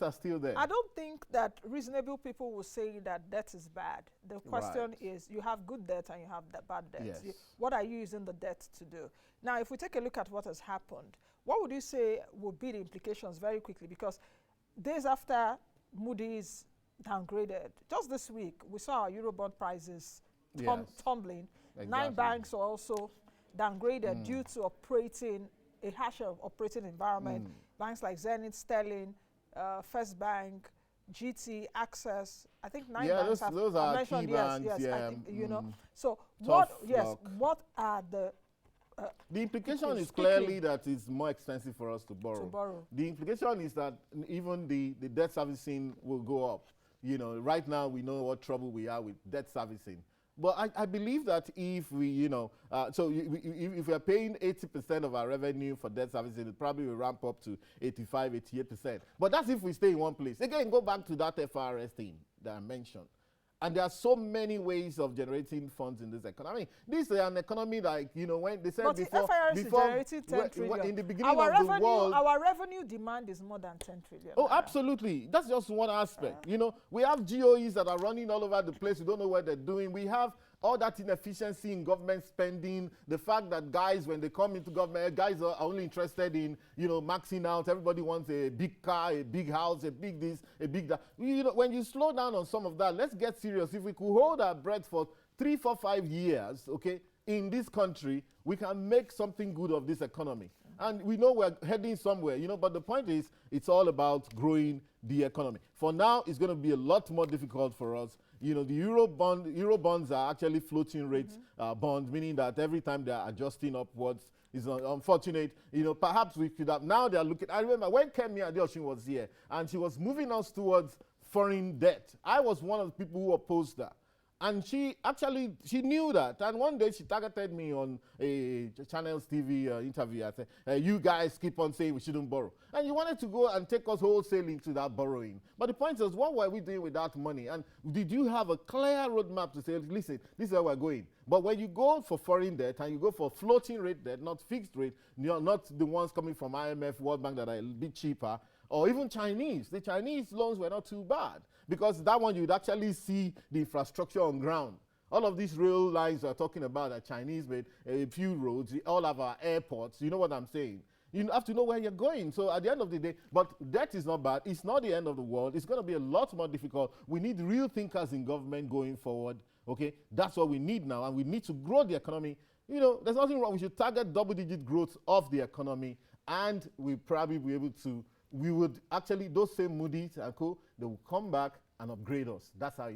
are still there. I don't think that reasonable people will say that debt is bad. The question is, you have good debt and you have the bad debt. Yes. What are you using the debt to do? Now, if we take a look at what has happened, what would you say would be the implications very quickly? Because days after Moody's downgraded, just this week, we saw our Eurobond prices tumbling. Exactly. 9 banks were also downgraded due to a harsh operating environment. Banks like Zenith, Sterling, First Bank, GT, Access. I think 9 banks have those are mentioned. key Yes, banks, yes. I think, you know. So Tough what are the implication is clearly that it's more expensive for us to borrow. The implication is that even the debt servicing will go up. You know, right now we know what trouble we are with debt servicing. But I believe that if we, you know, if we're paying 80% of our revenue for debt servicing, it probably will ramp up to 85, 88%. But that's if we stay in one place. Again, go back to that FRS thing that I mentioned. And there are so many ways of generating funds in this economy. I mean, this is an economy like, you know, when they said but before, FIRS is generating 10 trillion. In the beginning of the world, our revenue demand is more than 10 trillion. Oh, absolutely. That's just one aspect. You know, we have GOEs that are running all over the place. We don't know what they're doing. We have all that inefficiency in government spending. The fact that guys, when they come into government, guys are only interested in, you know, maxing out. Everybody wants a big car, a big house, a big this, a big that. You know, when you slow down on some of that, let's get serious. If we could hold our breath for 3, 4, 5 years, okay, in this country, we can make something good of this economy. And we know we're heading somewhere, you know, but the point is, it's all about growing the economy. For now, it's going to be a lot more difficult for us. You know, the Euro bonds are actually floating rate bonds, meaning that every time they're adjusting upwards, it's unfortunate. You know, perhaps we could have, now they're looking, I remember when Kemi Adeosun was here, and she was moving us towards foreign debt. I was one of the people who opposed that. And she knew that. And one day she targeted me on a Channels TV interview. I said, you guys keep on saying we shouldn't borrow. And you wanted to go and take us wholesale into that borrowing. But the point is, what were we doing with that money? And did you have a clear roadmap to say, listen, this is where we're going? But when you go for foreign debt and you go for floating rate debt, not fixed rate, not the ones coming from IMF, World Bank that are a bit cheaper, or even Chinese. The Chinese loans were not too bad because that one you'd actually see the infrastructure on ground. All of these rail lines we're talking about that Chinese made, a few roads, all of our airports, you know what I'm saying? You have to know where you're going. So at the end of the day, but debt is not bad. It's not the end of the world. It's going to be a lot more difficult. We need real thinkers in government going forward. Okay, that's what we need now, and we need to grow the economy. You know, there's nothing wrong. We should target double-digit growth of the economy, and we'll probably be able to. We would actually, those same Moody's and co, they will come back and upgrade us. That's how